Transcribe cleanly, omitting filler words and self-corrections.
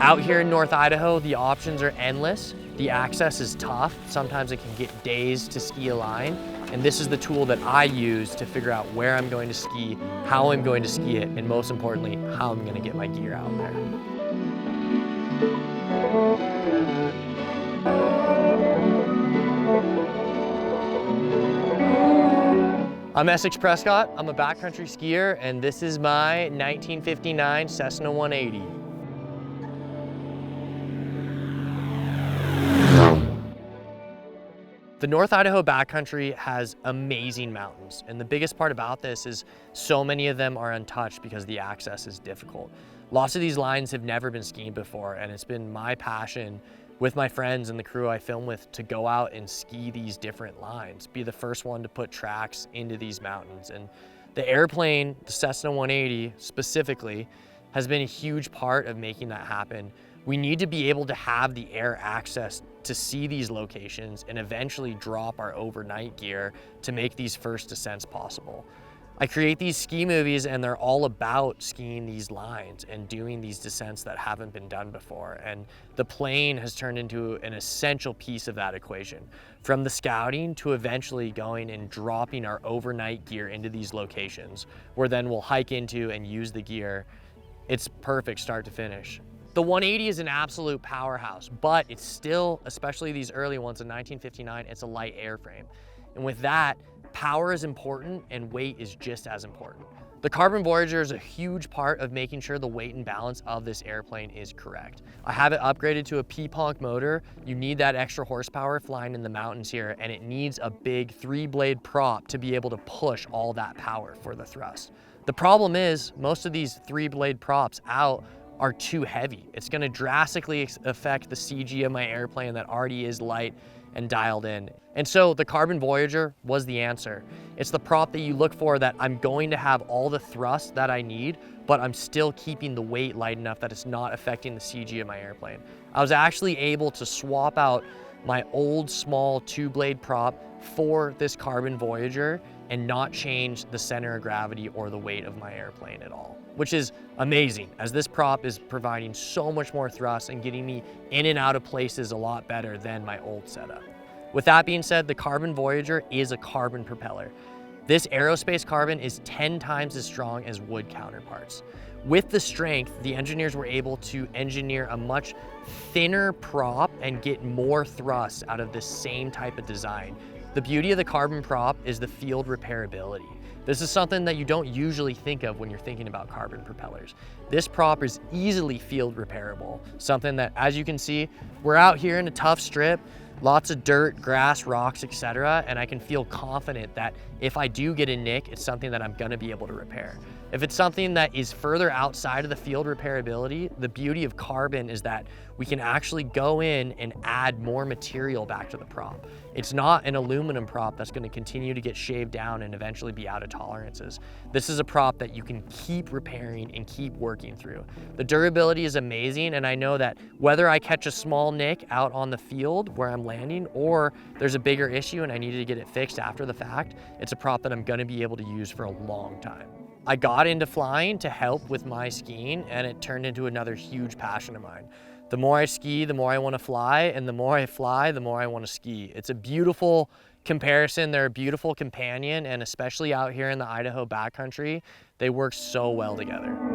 Out here in North Idaho, the options are endless. The access is tough. Sometimes it can get days to ski a line. And this is the tool that I use to figure out where I'm going to ski, how I'm going to ski it, and most importantly, how I'm going to get my gear out there. I'm Essex Prescott. I'm a backcountry skier, and this is my 1959 Cessna 180. The North Idaho backcountry has amazing mountains, and the biggest part about this is so many of them are untouched because the access is difficult. Lots of these lines have never been skied before, and it's been my passion with my friends and the crew I film with to go out and ski these different lines, be the first one to put tracks into these mountains. And the airplane, the Cessna 180 specifically, has been a huge part of making that happen. We need to be able to have the air access to see these locations and eventually drop our overnight gear to make these first descents possible. I create these ski movies and they're all about skiing these lines and doing these descents that haven't been done before. And the plane has turned into an essential piece of that equation. From the scouting to eventually going and dropping our overnight gear into these locations, where then we'll hike into and use the gear. It's perfect start to finish. The 180 is an absolute powerhouse, but it's still, especially these early ones in 1959, it's a light airframe. And with that, power is important and weight is just as important. The Carbon Voyager is a huge part of making sure the weight and balance of this airplane is correct. I have it upgraded to a P-Ponk motor. You need that extra horsepower flying in the mountains here, and it needs a big 3-blade prop to be able to push all that power for the thrust. The problem is, most of these 3-blade props out are too heavy. It's gonna drastically affect the CG of my airplane that already is light and dialed in. And so the Carbon Voyager was the answer. It's the prop that you look for, that I'm going to have all the thrust that I need, but I'm still keeping the weight light enough that it's not affecting the CG of my airplane. I was actually able to swap out my old small 2-blade prop for this Carbon Voyager and not change the center of gravity or the weight of my airplane at all, which is amazing, as this prop is providing so much more thrust and getting me in and out of places a lot better than my old setup. With that being said, the Carbon Voyager is a carbon propeller. This aerospace carbon is 10 times as strong as wood counterparts. With the strength, the engineers were able to engineer a much thinner prop and get more thrust out of the same type of design. The beauty of the carbon prop is the field repairability. This is something that you don't usually think of when you're thinking about carbon propellers. This prop is easily field repairable, something that, as you can see, we're out here in a tough strip, lots of dirt, grass, rocks, etc., and I can feel confident that if I do get a nick, it's something that I'm gonna be able to repair. If it's something that is further outside of the field repairability, the beauty of carbon is that we can actually go in and add more material back to the prop. It's not an aluminum prop that's going to continue to get shaved down and eventually be out of tolerances. This is a prop that you can keep repairing and keep working through. The durability is amazing, and I know that whether I catch a small nick out on the field where I'm landing, or there's a bigger issue and I needed to get it fixed after the fact, it's a prop that I'm going to be able to use for a long time. I got into flying to help with my skiing, and it turned into another huge passion of mine. The more I ski, the more I want to fly, and the more I fly, the more I want to ski. It's a beautiful comparison. They're a beautiful companion, and especially out here in the Idaho backcountry, they work so well together.